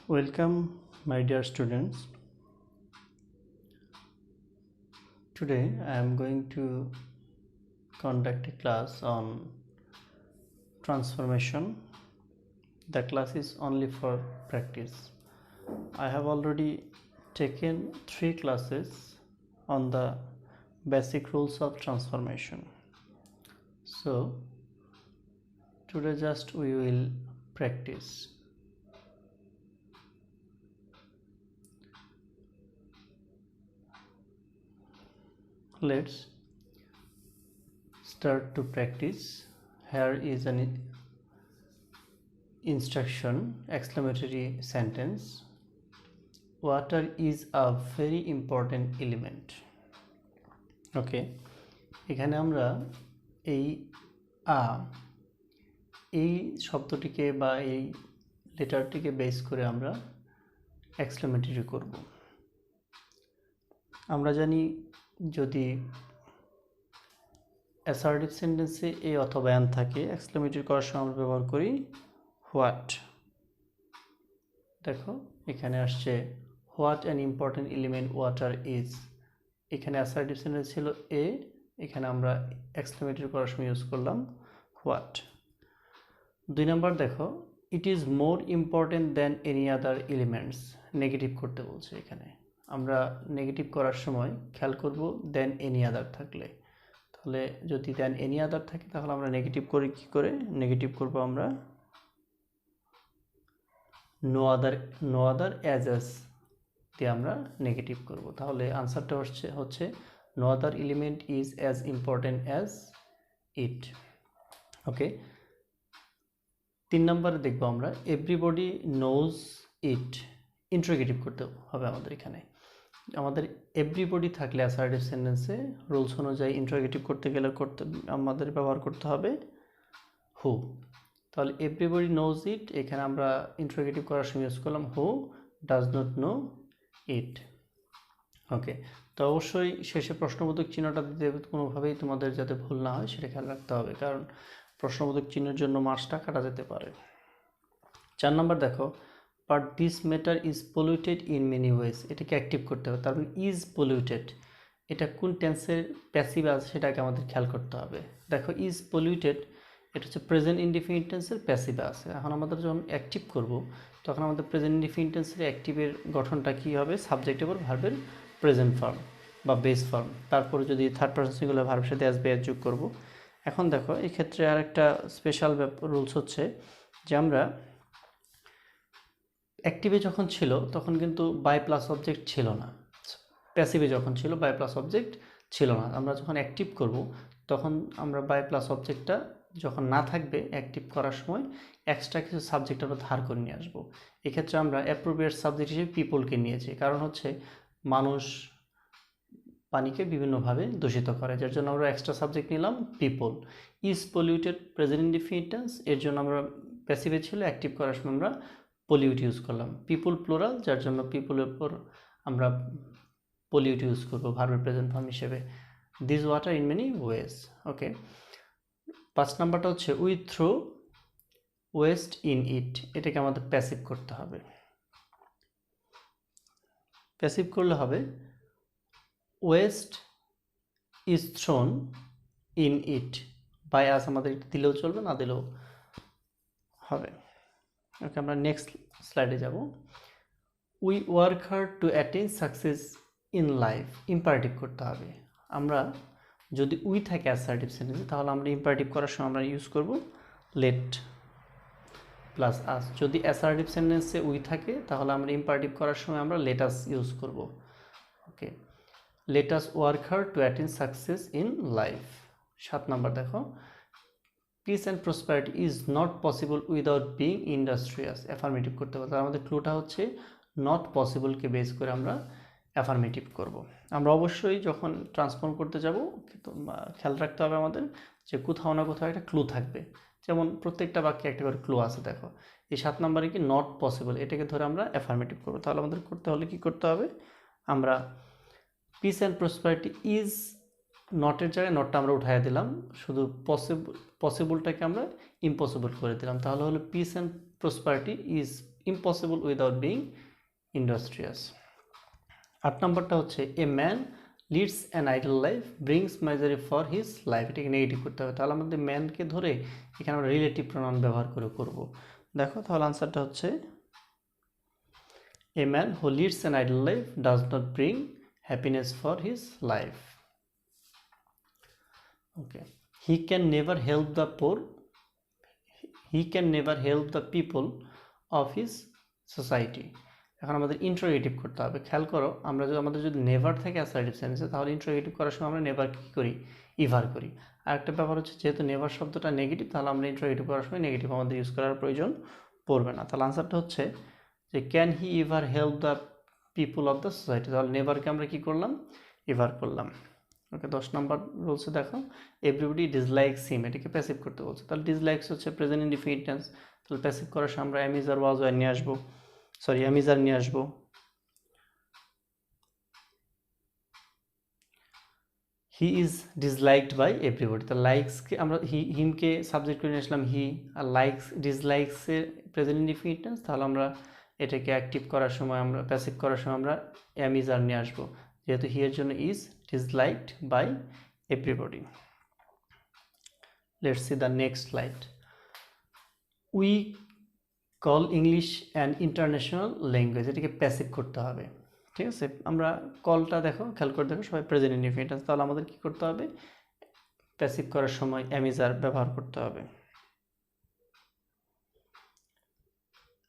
Welcome, my dear students. Today I am going to conduct a class on transformation. The class is only for practice. I have already taken 3 classes on the basic rules of transformation. So, today just we will practice. Let's start to practice. Here is an instruction, exclamatory sentence. Water is a very important element. Okay, এখানে আমরা এই শব্দটিকে বা এই লেটারটিকে base করে আমরা exclamatory করব। আমরা জানি যদি অ্যাসার্টিভ সেন্টেন্সে এ অথবা অ্যান থাকে, এক্সক্লেমেটরি করার সময় আমরা ব্যবহার করি হোয়াট। দেখো এখানে আসছে what an important element water is. এখানে অ্যাসার্টিভ সেন্টেন্স ছিল এ, এখানে আমরা এক্সক্লেমেটরি করার সময় ইউজ করলাম হোয়াট। 2 নম্বর দেখো, it is more important than any other elements. Negative করতে বলছে এখানে। আমরা নেগেটিভ করার সময় খেয়াল করব দেন এনি আদার থাকলে। তাহলে যদি দেন এনি আদার থাকে তাহলে আমরা নেগেটিভ করি কি করে? নেগেটিভ করব আমরা নো আদার অ্যাজ দিয়ে আমরা নেগেটিভ করব। তাহলে আনসারটা হচ্ছে no other element is as important as it. Okay, 3 নম্বরে দেখব আমরা এভরিবডি নোজ ইট। ইন্টারোগেটিভ করতে হবে আমাদের এখানে। আমাদের এভরিবডি থাকলে অ্যাসার্টিভ সেন্টেন্সে রুলস অনুযায়ী ইন্টারোগেটিভ করতে গেলে আমাদের ব্যবহার করতে হবে হু। তাহলে এভরিবডি নোজ ইট, এখানে আমরা ইন্টারোগেটিভ করার সময় ইউজ করলাম হু ডাজ নট নো ইট। ওকে, তো অবশ্যই শেষে প্রশ্নবোধক চিহ্নটা দিতে কোনোভাবেই তোমাদের যাতে ভুল না হয় সেটা খেয়াল রাখতে হবে, কারণ প্রশ্নবোধক চিহ্নের জন্য মার্কসটা কাটা যেতে পারে। 4 নম্বর দেখো, but this matter is polluted in many wedge. এটাকে অ্যাক্টিভ করতে হবে। তারপর ইজ পলিউটেড, এটা কোন টেন্সের প্যাসিভ আছে সেটাকে আমাদের খেয়াল করতে হবে। দেখো ইজ পলিউটেড, এটা হচ্ছে প্রেজেন্ট ইনডিফিনিট টেন্সের প্যাসিভে আছে। এখন আমাদের যখন অ্যাক্টিভ করব তখন আমাদের প্রেজেন্ট ইনডিফিনিট টেন্সের অ্যাক্টিভের গঠনটা কী হবে? সাবজেক্টের উপর ভার্বের প্রেজেন্ট ফর্ম বা বেস ফর্ম, তারপরে যদি থার্ড পারসন সিঙ্গুলার ভার্বের সাথে অ্যাজ বেয়ার যোগ করব। এখন দেখো এই ক্ষেত্রে আর একটা স্পেশাল রুলস হচ্ছে যে আমরা অ্যাক্টিভে যখন ছিল তখন কিন্তু বাই প্লাস অবজেক্ট ছিল না, প্যাসিভে যখন ছিল বাই প্লাস অবজেক্ট ছিল না। আমরা যখন অ্যাক্টিভ করব তখন আমরা বাই প্লাস অবজেক্টটা যখন না থাকবে অ্যাক্টিভ করার সময় এক্সট্রা কিছু সাবজেক্ট আমরা ধার করে নিয়ে আসবো। এক্ষেত্রে আমরা অ্যাপ্রোপ্রিয়েট সাবজেক্ট হিসেবে পিপলকে নিয়েছি, কারণ হচ্ছে মানুষ পানিকে বিভিন্নভাবে দূষিত করে, যার জন্য আমরা এক্সট্রা সাবজেক্ট নিলাম people. Is polluted present indefinite tense, এর জন্য আমরা প্যাসিভে ছিল, অ্যাক্টিভ করার সময় আমরা পলিউট ইউজ করলাম। পিপল প্লুরাল, যার জন্য পিপলের উপর আমরা পলিউট ইউজ করবো ভার্বের প্রেজেন্ট ফর্ম হিসেবে। This water in many ways. Okay, 5 নাম্বারটা হচ্ছে we throw waste in it. এটাকে আমাদের প্যাসিভ করতে হবে। প্যাসিভ করলে হবে waste is thrown in it. By us আমাদের দিলেও চলবে, না দিলেও হবে। ওকে, আমরা নেক্সট স্লাইডে যাব। We work hard to attain success in life. Imperative করতে হবে। আমরা যদি উই থাকে অ্যাসার্টিভ সেন্টেন্সে তাহলে আমরা ইম্পারেটিভ করার সময় আমরা ইউজ করব লেট প্লাস আস। যদি অ্যাসার্টিভ সেন্টেন্সে উই থাকে তাহলে আমরা ইম্পারেটিভ করার সময় আমরা লেট আস ইউজ করব। Okay, let us work hard to attain success in life. 7 number দেখো, peace and prosperity is not possible without being industrious. Affirmative করতে হবে। তার আমাদের ক্লুটা হচ্ছে নট পসিবলকে বেস করে আমরা অ্যাফার্মেটিভ করব। আমরা অবশ্যই যখন ট্রান্সফর্ম করতে যাব খেয়াল রাখতে হবে আমাদের যে কোথাও না কোথাও একটা ক্লু থাকবে। যেমন প্রত্যেকটা বাক্যে একটা করে ক্লু আছে। দেখো এই 7 নম্বরে কি নট পসিবল, এটাকে ধরে আমরা অ্যাফার্মেটিভ করবো। তাহলে আমাদের করতে হলে কি করতে হবে? আমরা পিস অ্যান্ড প্রসপারিটি ইজ নটের জায়গায় নটটা আমরা উঠাই দিলাম, শুধু পসিবলটাকে আমরা ইম্পসিবল করে দিলাম। তাহলে হলো peace and prosperity is impossible without being industrious. 8 নম্বরটা হচ্ছে a man leads an idle life brings misery for his life, এটাকে নেগেটিভ করতে হবে। তাহলে আমাদের ম্যানকে ধরে এখানে আমরা রিলেটিভ প্রনাউন ব্যবহার করে করব। দেখো তাহলে আনসারটা হচ্ছে a man who leads an idle life does not bring happiness for his life. Okay, he can never help the poor, he can never help the people of his society. এখন আমাদের interrogative করতে হবে। খেয়াল করো, আমরা যদি আমাদের যদি নেভার থাকে অ্যাসার্টিভ সেন্সে, তাহলে ইন্ট্রোগেটিভ করার সময় আমরা নেভার কী করি, ইভার করি। আর একটা ব্যাপার হচ্ছে যেহেতু নেভার শব্দটা নেগেটিভ, তাহলে আমরা ইন্ট্রোগেটিভ করার সময় নেগেটিভ আমাদের ইউজ করার প্রয়োজন পড়বে না। তাহলে আনসারটা হচ্ছে যে can he ever help the people of the society, তাহলে নেভারকে আমরা কী করলাম, ইভার করলাম। ওকে, 10 নম্বর রুলসে দেখো এভরিবডি ডিসলাইকস হিম, এটাকে প্যাসিভ করতে বলছে। তাহলে ডিসলাইকস হচ্ছে প্রেজেন্ট ইনডিফিনিট টেন্স, তাহলে প্যাসিভ করার সময় আমরা am is R was were নিয়ে আসবো, সরি অ্যাম ইজ আর নিয়ে আসবো। He is disliked by everybody, তাহলে লাইকসকে আমরা হিমকে সাবজেক্ট করে নিয়ে আসলাম হি, আর লাইকস ডিসলাইকসের প্রেজেন্ট ইনডিফিনিট টেন্স, তাহলে আমরা এটাকে অ্যাক্টিভ করার সময় আমরা প্যাসিভ করার সময় আমরা অ্যাম ইজ আর নিয়ে আসবো, যেহেতু হি এর জন্য is disliked by everybody. Let's see the next slide. We call English an international language, এটাকে প্যাসিভ করতে হবে। ঠিক আছে, আমরা কলটা দেখো, খেয়াল করে দেখো সবাই প্রেজেন্ট ইনডিফিনিট টেন্স, তাহলে আমাদের কি করতে হবে, প্যাসিভ করার সময় am is are ব্যবহার করতে হবে।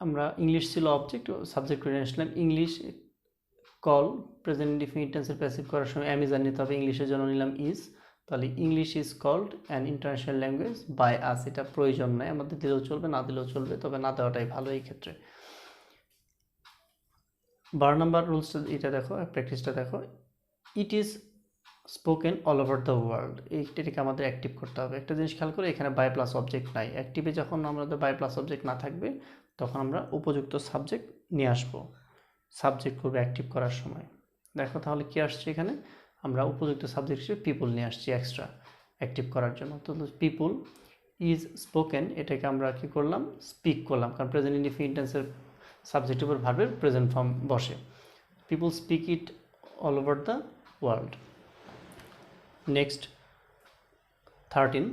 আমরা ইংলিশ ছিল অবজেক্ট, সাবজেক্ট করে আসলাম ইংলিশ, কল প্রেজেন্ট ইনডিফিনিট টেন্সের প্যাসিভ করার সময় অ্যাম ইজ আর নিতে হবে, ইংলিশের জন্য নিলাম ইজ। তাহলে English is called an international language by us, এটা প্রয়োজন নয়, আমাদের দিলেও চলবে না দিলেও চলবে, তবে না দেওয়াটাই ভালো এই ক্ষেত্রে। 12 নম্বর রুলসটা এটা দেখো, প্র্যাকটিসটা দেখো, it is spoken all over the world, এইটাকে আমাদের অ্যাক্টিভ করতে হবে। একটা জিনিস খেয়াল করে, এখানে বাই প্লাস অবজেক্ট নাই, অ্যাক্টিভে যখন আমাদের বাই প্লাস অবজেক্ট না থাকবে তখন আমরা উপযুক্ত সাবজেক্ট নিয়ে আসবো, সাবজেক্ট করবে অ্যাক্টিভ করার সময়। দেখো তাহলে কি আসছে এখানে, আমরা উপযুক্ত সাবজেক্ট হিসেবে পিপুল নিয়ে আসছি এক্সট্রা অ্যাক্টিভ করার জন্য। তো পিপুল ইজ স্পোকেন, এটাকে আমরা কি করলাম, স্পিক করলাম, কারণ প্রেজেন্ট ইনডিফিনিট টেন্সের সাবজেক্টের উপর ভার্বের প্রেজেন্ট ফর্ম বসে। People speak it all over the world. Next 13,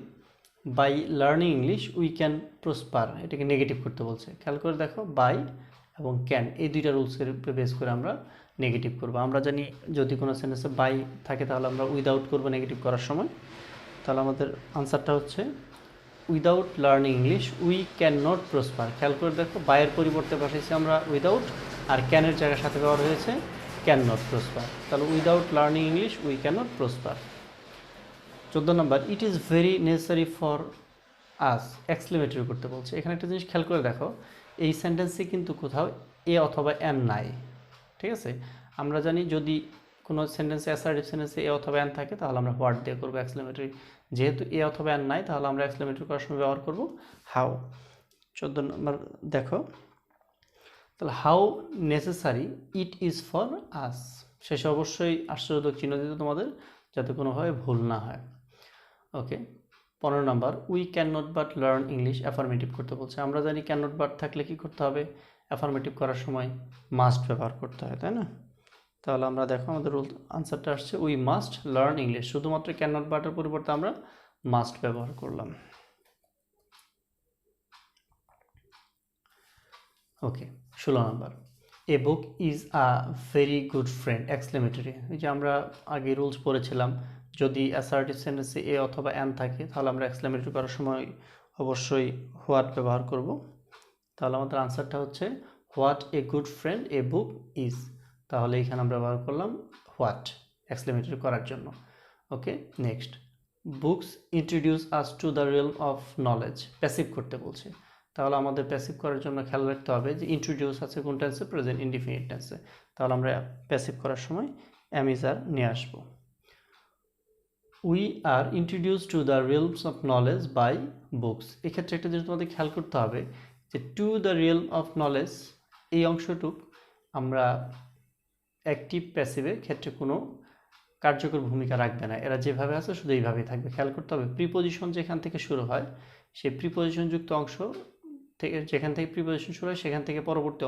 by learning English we can prosper, এটাকে নেগেটিভ করতে বলছে। খেয়াল করে দেখো, বাই এবং ক্যান এই দুইটা রুলসের উপরে বেস করে আমরা নেগেটিভ করব। আমরা জানি যদি কোনো সেন্টেন্সে বাই থাকে তাহলে আমরা উইদাউট করব নেগেটিভ করার সময়। তাহলে আমাদের আনসারটা হচ্ছে without learning English we can not prosper. খেয়াল করে দেখো, বাইয়ের পরিবর্তে বসাইছি আমরা উইদাউট, আর ক্যানের জায়গার সাথে ব্যবহার হয়েছে ক্যান নট প্রসপার। তাহলে without learning English we can not prosper. 14 number, it is very necessary for us, exclamatory করতে বলছে। এখানে একটা জিনিস খেয়াল করে দেখো, এই সেন্টেন্সে কিন্তু কোথাও এ অথবা অ্যান নাই। ঠিক আছে, আমরা জানি যদি কোনো সেন্টেন্সে অ্যাসার্টিভ সেন্টেন্সে এ অথবা অ্যান থাকে তাহলে আমরা হোয়াট দিয়ে করবো এক্সক্লেমেটরি, যেহেতু এ অথবা অ্যান নাই তাহলে আমরা এক্সক্লেমেটরি করার সময় ব্যবহার করবো হাউ। 14 নম্বর দেখো, তাহলে how necessary it is for us, শেষে অবশ্যই আশ্চর্যবোধক চিহ্ন দিতে তোমাদের, যাতে কোনোভাবে ভুল না হয়। ওকে, 15 নম্বর, we can not but learn English, affirmative করতে বলছে। আমরা জানি ক্যান নট বাট থাকলে কি করতে হবে, অ্যাফার্মেটিভ করার সময় মাস্ট ব্যবহার করতে হয়, তাই না? তাহলে আমরা দেখো আমাদের রুল আনসারটা আসছে উই মাস্ট লার্ন ইংলিশ, শুধুমাত্র ক্যান নট বাটের পরিবর্তে আমরা মাস্ট ব্যবহার করলাম। ওকে, 16 নম্বর, a book is a very good friend, exclamatory. এই যে আমরা আগে রুলস পড়েছিলাম, যদি অ্যাসার্টিভ সেন্টেন্সে এ অথবা অ্যান থাকে তাহলে আমরা এক্সক্লেমেটরি করার সময় অবশ্যই হোয়াট ব্যবহার করব। তাহলে আমাদের আনসারটা হচ্ছে what a good friend a book is, তাহলে এখানে আমরা ব্যবহার করলাম হোয়াট এক্সক্লেমেটরি করার জন্য। Okay, next, books introduce us to the realm of knowledge, passive করতে বলছে। তাহলে আমাদের প্যাসিভ করার জন্য খেয়াল রাখতে হবে যে ইন্ট্রোডিউস আছে কোন টেন্সে, প্রেজেন্ট ইনডিফিনিট টেন্সে, তাহলে আমরা প্যাসিভ করার সময় অ্যাম ইজ আর নিয়ে আসবো। We are introduce to the realms of knowledge by books, এক্ষেত্রে একটা জিনিস তোমাদের খেয়াল করতে হবে যে to the realm of knowledge এই অংশটুক আমরা অ্যাক্টিভ প্যাসিভের ক্ষেত্রে কোনো কার্যকর ভূমিকা রাখবে না, এরা যেভাবে আছে শুধু এইভাবেই থাকবে। খেয়াল করতে হবে প্রিপোজিশন যেখান থেকে শুরু হয় সেই প্রিপোজিশনযুক্ত অংশ থেকে যেখান থেকে প্রিপোজিশন শুরু হয় সেখান থেকে পরবর্তী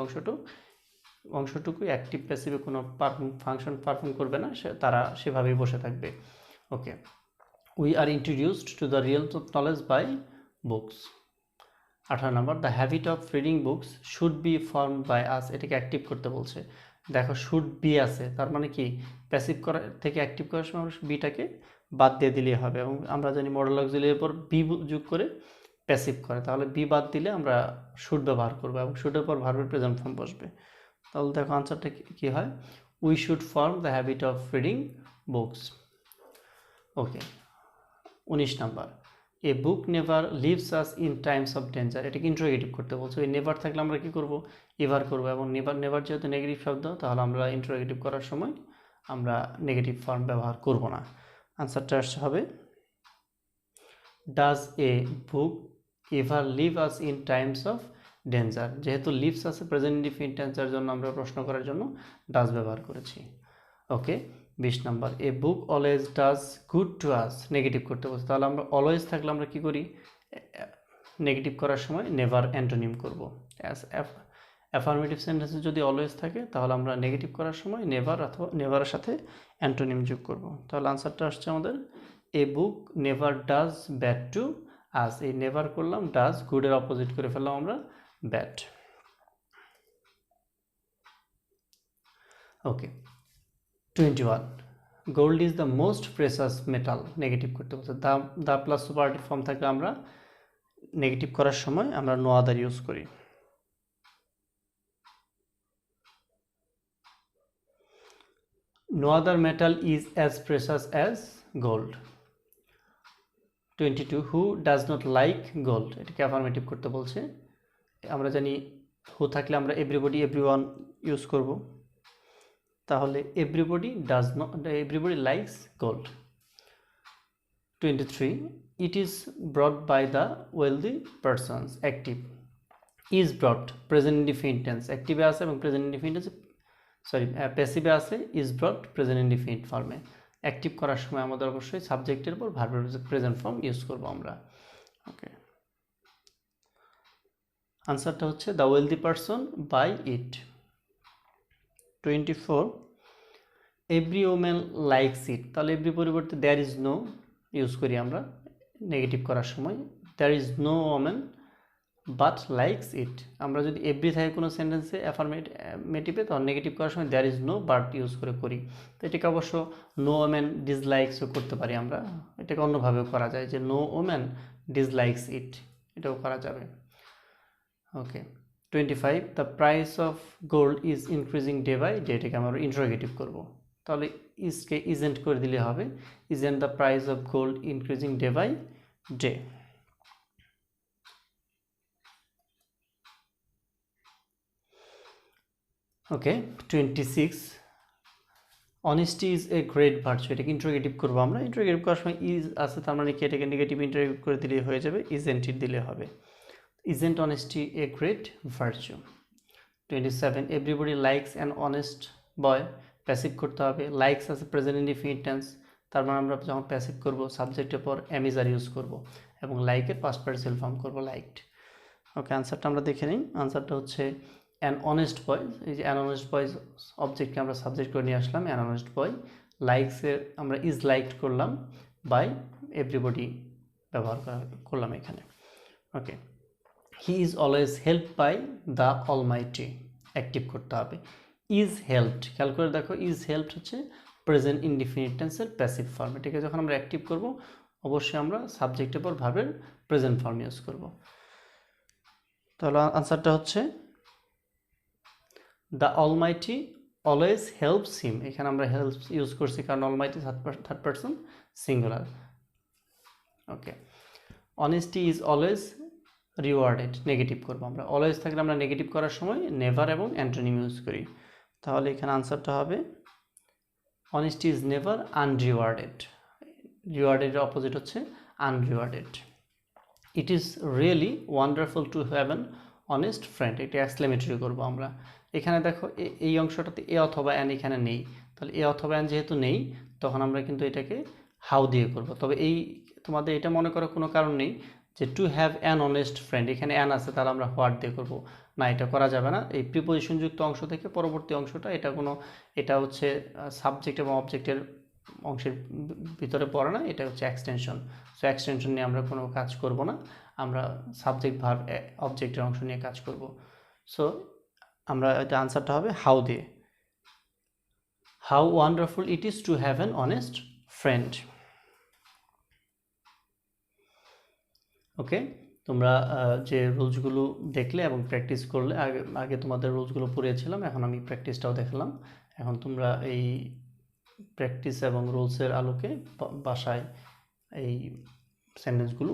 অংশটুকু অ্যাক্টিভ প্যাসিভে কোনো ফাংশন পারফর্ম করবে না, তারা সেভাবেই বসে থাকবে। Okay, we are introduced to the real knowledge by books. 18 নম্বর, the habit of reading books should be form by us. এটাকে অ্যাক্টিভ করতে বলছে। দেখো শুড বি আছে, তার মানে কি প্যাসিভ করা থেকে অ্যাক্টিভ করার সময় আমরা বিটাকে বাদ দিয়ে দিলেই হবে, এবং আমরা জানি মডেল অক্সিলিয়ারির পর বি যোগ করে প্যাসিভ করে, তাহলে বি বাদ দিলে আমরা শুড ব্যবহার করবো এবং শুডের পর ভার্বের প্রেজেন্ট ফর্ম বসবে। তাহলে দেখো আনসারটা কি হয়, we should form the habit of reading books. Okay, 19 number, a book never leaves us in times of danger. এটাকে ইন্টারোগেটিভ করতে বলছো। এই নেভার থাকলে আমরা কি করব, এভার করব, এবং নেভার যেহেতু নেগেটিভ শব্দ, তাহলে আমরা ইন্টারোগেটিভ করার সময় আমরা নেগেটিভ ফর্ম ব্যবহার করব না। আনসারটা হবে, does a book ever leave us in times of danger. যেহেতু লিভস আছে প্রেজেন্ট ইনডিফিনিট টেন্সের জন্য আমরা প্রশ্ন করার জন্য ডাজ ব্যবহার করেছি। Okay, 20 number, a book always does good to us. Negative করতে বলছে, তাহলে আমরা অলওয়েজ থাকলে আমরা কি করি, নেগেটিভ করার সময় নেভার অ্যান্টোনিম করব। অ্যাফার্মেটিভ সেন্টেন্সে যদি অলওয়েজ থাকে তাহলে আমরা নেগেটিভ করার সময় নেভার অথবা নেভারের সাথে অ্যান্টোনিম যোগ করব। তাহলে আনসারটা আসছে আমাদের, a book never does bad to us. এই নেভার করলাম, ডাজ গুডের অপোজিট করে ফেললাম আমরা bad. Okay, 21, gold is the most precious metal. Negative করতে বলছে, দা প্লাস সুপারটিভ ফর্ম থাকলে আমরা নেগেটিভ করার সময় আমরা নো আদার ইউজ করি। No other metal is as precious as gold. 22, who does not like gold. এটাকে অ্যাফার্মেটিভ করতে বলছে। আমরা জানি হু থাকলে আমরা এভরিবডি এভরিওয়ান ইউজ করব, তাহলে everybody likes gold. 23, it is brought by the wealthy persons. Active, is brought present indefinite tense, অ্যাক্টিভে আছে এবং প্রেজেন্ট ইনডিফিনিট আছে, প্যাসিভে আছে ইজ ব্রট প্রেজেন্ট ইনডিফিনিট ফর্মে। অ্যাক্টিভ করার সময় আমাদের অবশ্যই সাবজেক্টের পর ভার্বের প্রেজেন্ট ফর্ম ইউজ করব আমরা। ওকে, আনসারটা হচ্ছে the wealthy person buy it. 24, every women likes it. তাহলে এভরি পরিবর্তে দেয়ার ইজ নো ইউজ করি আমরা নেগেটিভ করার সময়, there is no women but likes it. আমরা যদি এভরি থাকে কোনো সেন্টেন্সে অ্যাফার্মেটিভে, তখন নেগেটিভ করার সময় there is no but use করে। তো এটাকে অবশ্য নো ওমেন ডিসলাইকসও করতে পারি আমরা, এটাকে অন্যভাবেও করা যায় যে নো ওমেন ডিসলাইকস ইট, এটাও করা যাবে। Okay, 25, the price of gold is increasing day by day. এটাকে আমরা ইন্টারোগেটিভ করব, তাহলে ইজকে ইজেন্ট করে দিলে হবে, isn't the price of gold increasing day by day. Okay, 26, honesty is a great virtue. এটাকে ইন্টারোগেটিভ করবো আমরা। ইন্টারোগেটিভ করার সময় ইজ আছে, তার মানে কি এটাকে নেগেটিভ ইন্টারোগেটিভ করে দিলে হয়ে যাবে, ইজেন্ট ইট দিলে হবে, isn't honesty A great virtue. 27, everybody likes an honest boy. Passive করতে হবে, লাইকস আছে প্রেজেন্ট ইনডিফিনিট টেন্স, তার মানে আমরা যখন প্যাসিভ করব সাবজেক্টের পর অ্যামিজার ইউজ করব এবং লাইকের পাস্ট পার্টিসিপল ফর্ম করব লাইকড। ওকে, আনসারটা আমরা দেখে নিই। আনসারটা হচ্ছে অ্যান অনেস্ট বয়। এই যে অ্যান অনেস্ট বয় অবজেক্টকে আমরা সাবজেক্ট করে নিয়ে আসলাম, অ্যান অনেস্ট বয়। লাইকসের আমরা ইজ লাইকড করলাম, বাই এভরিবডি ব্যবহার করলাম এখানে। Okay, he is always help by the almighty. Active করতে হবে, ইজ হেল্পড। খেয়াল করে দেখো, ইজ হেল্পড হচ্ছে প্রেজেন্ট ইনডিফিনিট টেন্সের প্যাসিভ ফর্ম। এটাকে যখন আমরা অ্যাক্টিভ করব অবশ্যই আমরা সাবজেক্টের পর ভার্বের প্রেজেন্ট ফর্ম ইউজ করব। তাহলে আনসারটা হচ্ছে দ্য অলমাইটি অলওয়েজ হেল্পস হিম। এখানে আমরা হেল্পস ইউজ করছি কারণ Almighty third person singular. Okay, honesty is always rewarded. Negative করবো আমরা, অলওয়েজ থাকলে আমরা নেগেটিভ করার সময় নেভার এবং অ্যান্টোনিম ইউজ করি। তাহলে এখানে আনসারটা হবে অনেস্টি ইজ নেভার আনরিওয়ার্ডেড। রিওয়ার্ডের অপোজিট হচ্ছে unrewarded. It is really wonderful to have an honest friend. এটা এক্সক্লেমেটরি করবো আমরা। এখানে দেখো এই অংশটাতে এ অথবা অ্যান এখানে নেই, তাহলে এ অথবা অ্যান যেহেতু নেই তখন আমরা কিন্তু এটাকে হাউ দিয়ে করব। তবে এই তোমাদের এটা মনে করার কোনো কারণ নেই যে two have an honest friend, এখানে অ্যান আছে তাহলে আমরা হোয়াট দিয়ে করব না, এটা করা যাবে না। এই প্রিপোজিশনযুক্ত অংশ থেকে পরবর্তী অংশটা এটা হচ্ছে সাবজেক্ট এবং অবজেক্টের অংশের ভিতরে পড়ে না, এটা হচ্ছে এক্সটেনশন। সো এক্সটেনশন নিয়ে আমরা কোনো কাজ করব না, আমরা সাবজেক্ট ভার্ব অবজেক্টের অংশ নিয়ে কাজ করব। সো আমরা এটা আনসারটা হবে হাউ দিয়ে। How wonderful it is to have an honest friend. Okay, তোমরা যে রুলসগুলো দেখলে এবং প্র্যাকটিস করলে, আগে তোমাদের রুলসগুলো পড়িয়েছিলাম, এখন আমি প্র্যাকটিসটাও দেখলাম। এখন তোমরা এই প্র্যাকটিস এবং রুলসের আলোকে বাসায় এই সেন্টেন্সগুলো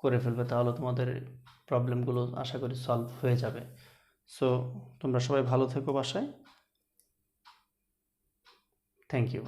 করে ফেলবে, তাহলে তোমাদের প্রবলেমগুলো আশা করি সলভ হয়ে যাবে। সো তোমরা সবাই ভালো থেকো বাসায়। Thank you.